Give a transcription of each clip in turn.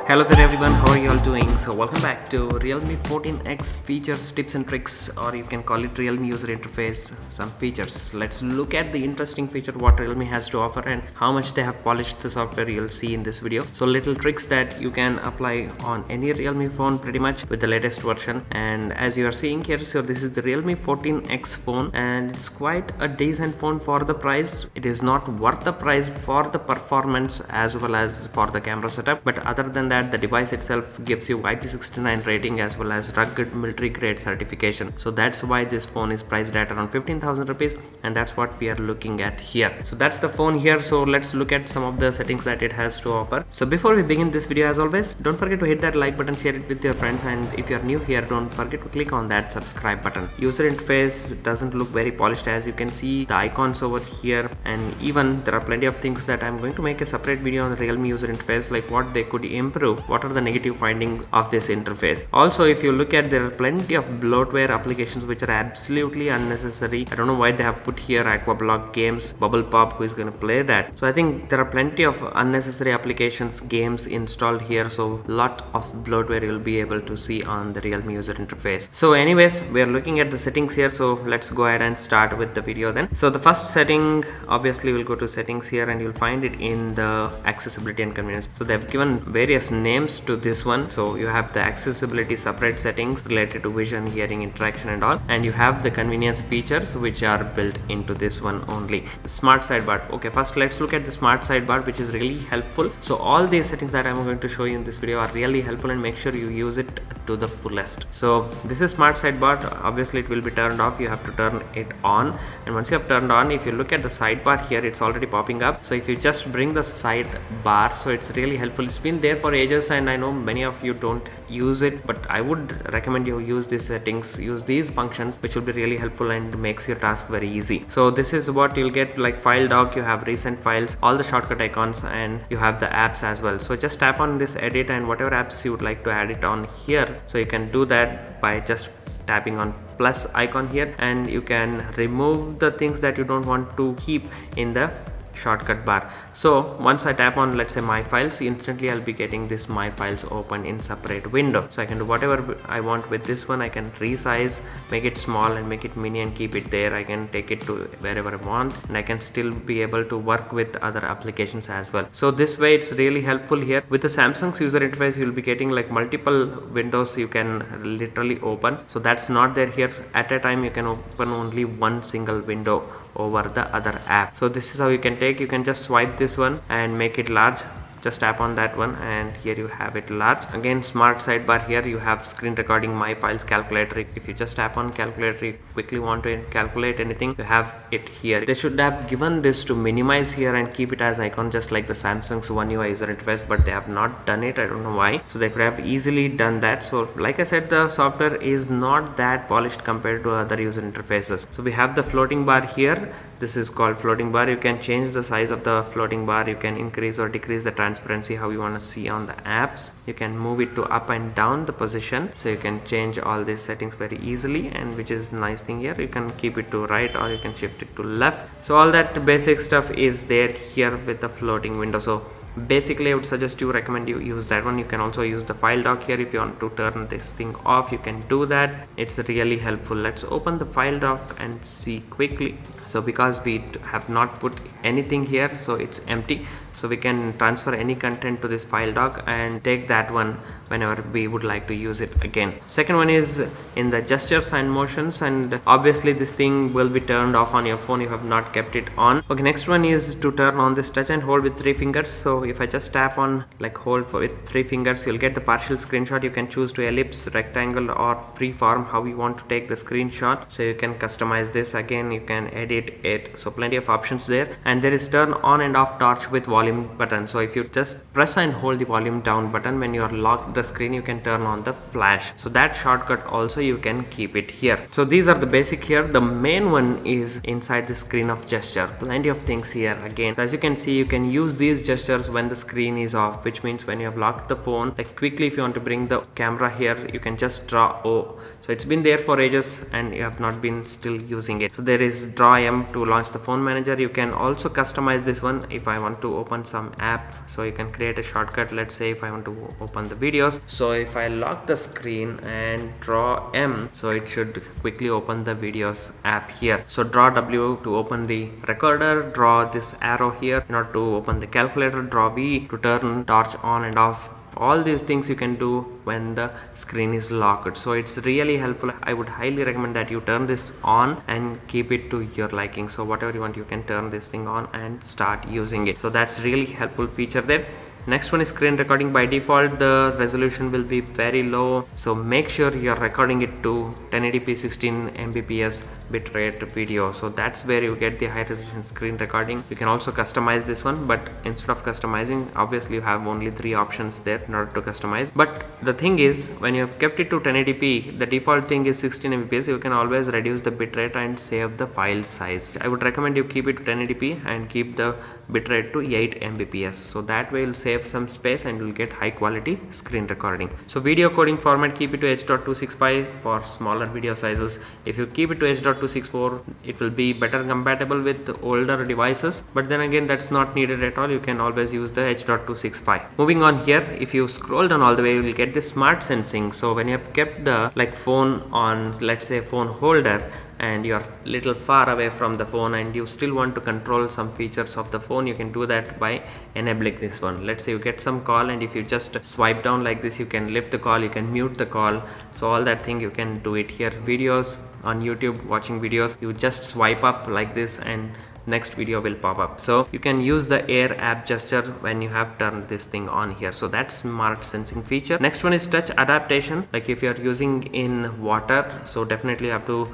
Hello there everyone, how are you all doing? So welcome back to Realme 14X features, tips and tricks, or you can call it Realme user interface, some features. Let's look at the interesting feature what Realme has to offer and how much they have polished the software you'll see in this video. So little tricks that you can apply on any Realme phone pretty much with the latest version. And as you are seeing here, so this is the Realme 14X phone and it's quite a decent phone for the price. It is not worth the price for the performance as well as for the camera setup, but other than that the device itself gives you IP69 rating as well as rugged military grade certification. So that's why this phone is priced at around 15,000 rupees, and that's what we are looking at here. So that's the phone here. So let's look at some of the settings that it has to offer. So before we begin this video, as always, don't forget to hit that like button, share it with your friends, and if you're new here, don't forget to click on that subscribe button. User interface doesn't look very polished, as you can see the icons over here, and even there are plenty of things that I'm going to make a separate video on the Realme user interface, like what they could improve, what are the negative findings of this interface. Also, if you look at, there are plenty of bloatware applications which are absolutely unnecessary. I don't know why they have put here aqua block games, bubble pop, who is going to play that. So I think there are plenty of unnecessary applications, games installed here, so lot of bloatware you'll be able to see on the Realme user interface. So anyways, we are looking at the settings here, so let's go ahead and start with the video then. So the first setting, obviously we'll go to settings here and you'll find it in the accessibility and convenience. So they've given various names to this one. So you have the accessibility separate settings related to vision, hearing, interaction and all, and you have the convenience features which are built into this one only. Smart sidebar. Okay, first let's look at the smart sidebar, which is really helpful. So all these settings that I'm going to show you in this video are really helpful, and make sure you use it to the fullest. So this is smart sidebar. Obviously it will be turned off, you have to turn it on, and once you have turned on, if you look at the sidebar here, it's already popping up. So if you just bring the sidebar, so it's really helpful. It's been there for ages and I know many of you don't use it, but I would recommend you use these settings, use these functions, which will be really helpful and makes your task very easy. So this is what you'll get, like file dock, you have recent files, all the shortcut icons, and you have the apps as well. So just tap on this edit and whatever apps you would like to add it on here, so you can do that by just tapping on plus icon here, and you can remove the things that you don't want to keep in the shortcut bar. So once I tap on, let's say, my files, instantly I'll be getting this my files open in separate window. So I can do whatever I want with this one. I can resize, make it small and make it mini and keep it there. I can take it to wherever I want, and I can still be able to work with other applications as well. So this way it's really helpful here. With the Samsung's user interface, you'll be getting like multiple windows you can literally open. So that's not there here. At a time you can open only one single window over the other app. So this is how you can take, you can just swipe this one and make it large. Just tap on that one and here you have it large. Again, smart sidebar, here you have screen recording, my files, calculator. If you just tap on calculator, you quickly want to calculate anything, you have it here. They should have given this to minimize here and keep it as icon, just like the Samsung's One UI user interface, but they have not done it. I don't know why. So they could have easily done that. So like I said, the software is not that polished compared to other user interfaces. So we have the floating bar here. This is called floating bar. You can change the size of the floating bar. You can increase or decrease the transparency how you want to see on the apps. You can move it to up and down the position, so you can change all these settings very easily, and which is nice thing here. You can keep it to right or you can shift it to left. So all that basic stuff is there here with the floating window. So basically I would suggest you, recommend you use that one. You can also use the file dock here. If you want to turn this thing off, you can do that. It's really helpful. Let's open the file dock and see quickly. So because we have not put anything here, so it's empty, so we can transfer any content to this file dock and take that one whenever we would like to use it again. Second one is in the gestures and motions, and obviously this thing will be turned off on your phone if you have not kept it on. Okay, next one is to turn on this touch and hold with 3 fingers. So if I just tap on, like hold for with 3 fingers, you'll get the partial screenshot. You can choose to ellipse, rectangle or free form, how you want to take the screenshot. So you can customize this. Again, you can edit it. So plenty of options there. And there is turn on and off torch with volume button. So if you just press and hold the volume down button when you are locked the screen, you can turn on the flash. So that shortcut also you can keep it here. So these are the basic here. The main one is inside the screen of gesture. Plenty of things here again. So as you can see, you can use these gestures when the screen is off, which means when you have locked the phone, like quickly if you want to bring the camera here, you can just draw O. So it's been there for ages and you have not been still using it. So there is draw M to launch the phone manager. You can also customize this one if I want to open some app, so you can create a shortcut. Let's say if I want to open the videos, so if I lock the screen and draw M, so it should quickly open the videos app here. So draw W to open the recorder, draw this arrow here in order to open the calculator, draw V to turn torch on and off. All these things you can do when the screen is locked, so it's really helpful. I would highly recommend that you turn this on and keep it to your liking. So whatever you want, you can turn this thing on and start using it. So that's really helpful feature there. Next one is screen recording. By default the resolution will be very low, so make sure you're recording it to 1080p 16 mbps bitrate video. So that's where you get the high resolution screen recording. You can also customize this one, but instead of customizing, obviously you have only 3 options there in order to customize. But the thing is, when you have kept it to 1080p, the default thing is 16 mbps. You can always reduce the bitrate and save the file size. I would recommend you keep it to 1080p and keep the bitrate to 8 mbps, so that way you'll save some space and you'll get high quality screen recording. So video coding format, keep it to H.265 for smaller video sizes. If you keep it to H.264, it will be better compatible with older devices, but then again that's not needed at all. You can always use the H.265. Moving on here, if you scroll down all the way, you will get the smart sensing. So when you have kept the phone on, let's say, phone holder, and you are little far away from the phone and you still want to control some features of the phone, you can do that by enabling this one. Let's say you get some call, and if you just swipe down like this, you can lift the call, you can mute the call. So all that thing you can do it here. Videos on YouTube, watching videos, you just swipe up like this and next video will pop up. So you can use the air app gesture when you have turned this thing on here. So that's smart sensing feature. Next one is touch adaptation. Like if you are using in water, so definitely you have to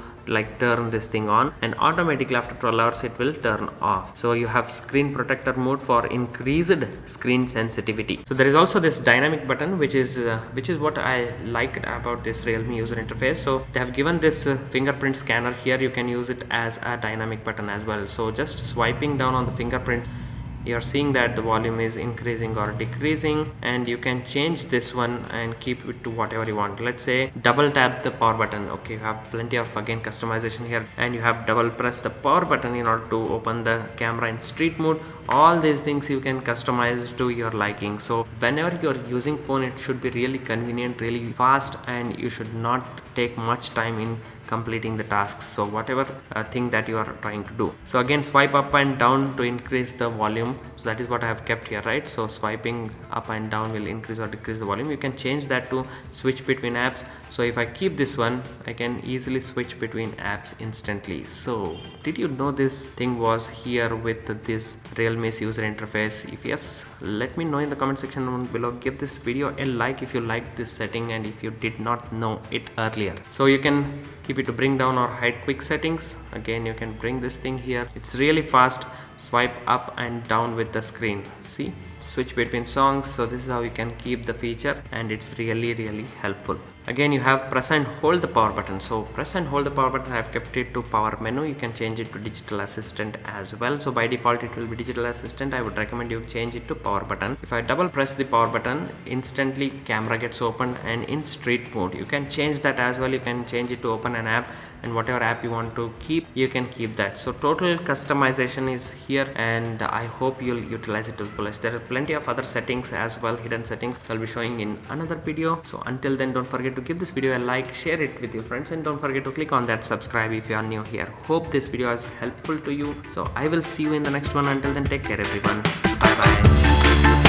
turn this thing on, and automatically after 12 hours it will turn off. So you have screen protector mode for increased screen sensitivity. So there is also this dynamic button, which is what I like about this Realme user interface. So they have given this fingerprint scanner here. You can use it as a dynamic button as well. So just swiping down on the fingerprint, you're seeing that the volume is increasing or decreasing, and you can change this one and keep it to whatever you want. Let's say double tap the power button. Okay, you have plenty of again customization here, and you have double press the power button in order to open the camera in street mode. All these things you can customize to your liking. So whenever you're using phone, it should be really convenient, really fast, and you should not take much time in completing the tasks. So whatever thing that you are trying to do. So again, swipe up and down to increase the volume. So that is what I have kept here, right? So swiping up and down will increase or decrease the volume. You can change that to switch between apps. So if I keep this one, I can easily switch between apps instantly. So did you know this thing was here with this Realme's user interface? If yes, let me know in the comment section down below. Give this video a like if you liked this setting and if you did not know it earlier. So you can keep it to bring down or hide quick settings. Again, you can bring this thing here. It's really fast. Swipe up and down with the screen. See, switch between songs. So this is how you can keep the feature, and it's really helpful. Again, you have press and hold the power button. So press and hold the power button. I have kept it to power menu. You can change it to digital assistant as well. So by default it will be digital assistant. I would recommend you change it to power button. If I double press the power button, instantly camera gets open and in street mode. You can change that as well. You can change it to open an app, and whatever app you want to keep, you can keep that. So total customization is here, and I hope you'll utilize it to the fullest. There are plenty of other settings as well, hidden settings I'll be showing in another video. So until then, don't forget to give this video a like, share it with your friends, and don't forget to click on that subscribe if you are new here. Hope this video is helpful to you. So I will see you in the next one. Until then, take care everyone. Bye bye.